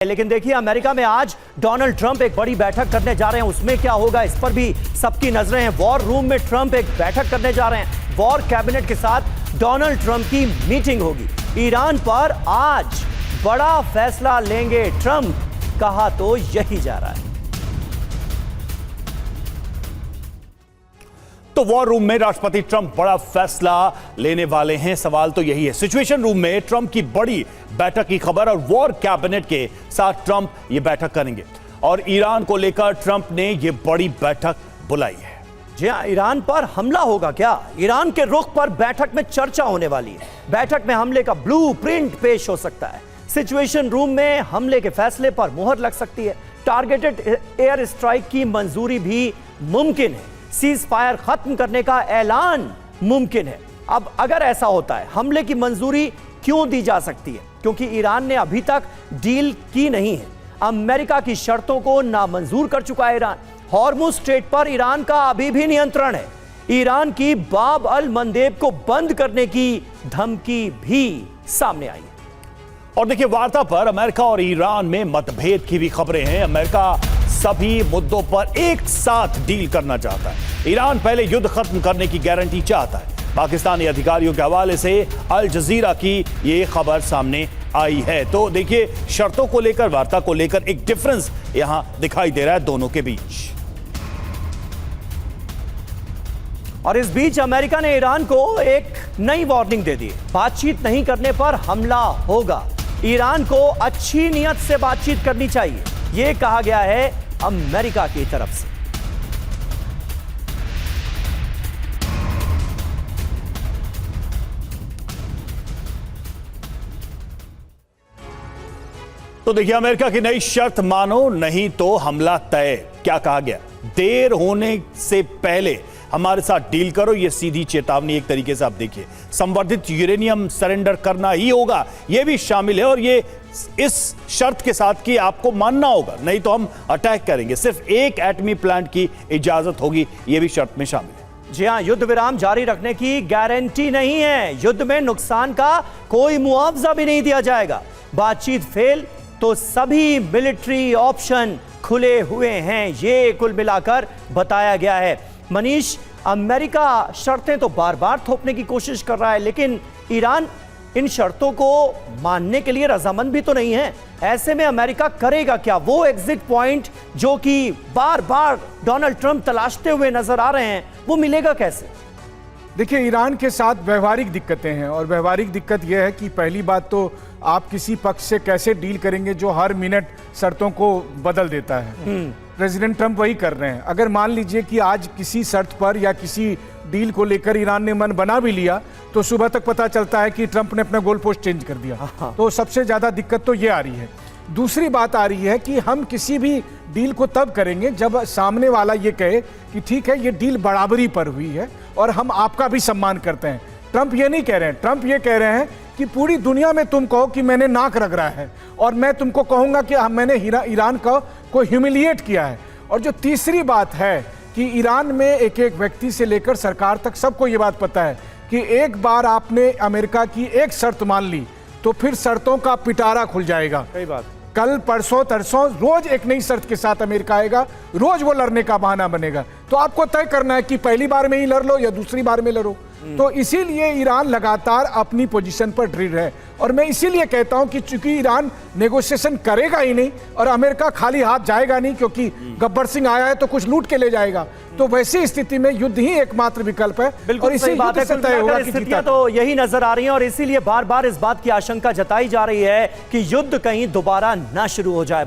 लेकिन देखिए अमेरिका में आज डोनाल्ड ट्रंप एक बड़ी बैठक करने जा रहे हैं। उसमें क्या होगा इस पर भी सबकी नजरें हैं। वॉर रूम में ट्रंप एक बैठक करने जा रहे हैं। वॉर कैबिनेट के साथ डोनाल्ड ट्रंप की मीटिंग होगी। ईरान पर आज बड़ा फैसला लेंगे ट्रंप, कहा तो यही जा रहा है। तो वॉर रूम में राष्ट्रपति ट्रंप बड़ा फैसला लेने वाले हैं। सवाल तो यही है। सिचुएशन रूम में ट्रंप की बड़ी बैठक की खबर और वॉर कैबिनेट के साथ ट्रंप ये बैठक करेंगे और ईरान को लेकर ट्रंप ने ये बड़ी बैठक बुलाई है। जी हां, ईरान पर हमला होगा क्या? ईरान के रुख पर बैठक में चर्चा होने वाली है। बैठक में हमले का ब्लूप्रिंट पेश हो सकता है। सिचुएशन रूम में हमले के फैसले पर मुहर लग सकती है। टारगेटेड एयर स्ट्राइक की मंजूरी भी मुमकिन है। सीज फायर खत्म करने का ऐलान मुमकिन है। अब अगर ऐसा होता है, हमले की मंजूरी क्यों दी जा सकती है? क्योंकि ईरान ने अभी तक डील की नहीं है। अमेरिका की शर्तों को नामंजूर कर चुका है ईरान। हॉर्मुज स्ट्रेट पर ईरान का अभी भी नियंत्रण है। ईरान की बाब अल मंदेब को बंद करने की धमकी भी सामने आई है। और देखिए, वार्ता पर अमेरिका और ईरान में मतभेद की भी खबरें हैं। अमेरिका सभी मुद्दों पर एक साथ डील करना चाहता है। ईरान पहले युद्ध खत्म करने की गारंटी चाहता है। पाकिस्तानी अधिकारियों के हवाले से अल जजीरा की ये खबर सामने आई है। तो देखिए, शर्तों को लेकर, वार्ता को लेकर एक डिफरेंस यहां दिखाई दे रहा है दोनों के बीच। और इस बीच अमेरिका ने ईरान को एक नई वार्निंग दे दी। बातचीत नहीं करने पर हमला होगा। ईरान को अच्छी नियत से बातचीत करनी चाहिए, यह कहा गया है अमेरिका की तरफ से। तो देखिए, अमेरिका की नई शर्त मानो नहीं तो हमला तय। क्या कहा गया? देर होने से पहले हमारे साथ डील करो। यह सीधी चेतावनी एक तरीके से आप देखिए। संवर्धित यूरेनियम सरेंडर करना ही होगा, यह भी शामिल है। और ये इस शर्त के साथ कि आपको मानना होगा, नहीं तो हम अटैक करेंगे। सिर्फ एक एटमी प्लांट की इजाजत होगी, यह भी शर्त में शामिल है। जी हां, युद्ध विराम जारी रखने की गारंटी नहीं है। युद्ध में नुकसान का कोई मुआवजा भी नहीं दिया जाएगा। बातचीत फेल तो सभी मिलिट्री ऑप्शन खुले हुए हैं, ये कुल मिलाकर बताया गया है। मनीष, अमेरिका शर्तें तो बार बार थोपने की कोशिश कर रहा है, लेकिन ईरान इन शर्तों को मानने के लिए रजामंद भी तो नहीं है। ऐसे में अमेरिका करेगा क्या? वो एग्जिट पॉइंट जो कि बार बार डोनाल्ड ट्रंप तलाशते हुए नजर आ रहे हैं, वो मिलेगा कैसे? देखिए, ईरान के साथ व्यवहारिक दिक्कतें हैं और व्यवहारिक दिक्कत यह है कि पहली बात तो आप किसी पक्ष से कैसे डील करेंगे जो हर मिनट शर्तों को बदल देता है। प्रेसिडेंट ट्रंप वही कर रहे हैं। अगर मान लीजिए कि आज किसी शर्त पर या किसी डील को लेकर ईरान ने मन बना भी लिया तो सुबह तक पता चलता है कि ट्रंप ने अपना गोल पोस्ट चेंज कर दिया। तो सबसे ज्यादा दिक्कत तो ये आ रही है। दूसरी बात आ रही है कि हम किसी भी डील को तब करेंगे जब सामने वाला ये कहे कि ठीक है, ये डील बराबरी पर हुई है और हम आपका भी सम्मान करते हैं। ट्रंप ये नहीं कह रहे हैं। ट्रंप ये कह रहे हैं कि पूरी दुनिया में तुम कहो कि मैंने नाक रगड़ा है और मैं तुमको कहूंगा कि मैंने ईरान को ह्यूमिलिएट किया है। और जो तीसरी बात है कि ईरान में एक एक व्यक्ति से लेकर सरकार तक सबको ये बात पता है कि एक बार आपने अमेरिका की एक शर्त मान ली तो फिर शर्तों का पिटारा खुल जाएगा। सही बात। कल परसों तरसों रोज एक नई शर्त के साथ अमेरिका आएगा, रोज वो लड़ने का बहाना बनेगा। तो आपको तय करना है कि पहली बार में ही लड़ लो या दूसरी बार में लड़ो। तो इसीलिए ईरान लगातार अपनी पोजीशन पर दृढ़ है। और मैं इसीलिए कहता हूं कि चूंकि ईरान नेगोशिएशन करेगा ही नहीं और अमेरिका खाली हाथ जाएगा नहीं, क्योंकि गब्बर सिंह आया है तो कुछ लूट के ले जाएगा, तो वैसी स्थिति में युद्ध ही एकमात्र विकल्प है। बिल्कुल सही बात है। स्थितियां तो यही नजर आ रही हैं और इसीलिए बार बार इस बात की आशंका जताई जा रही है कि युद्ध कहीं दोबारा ना शुरू हो जाए।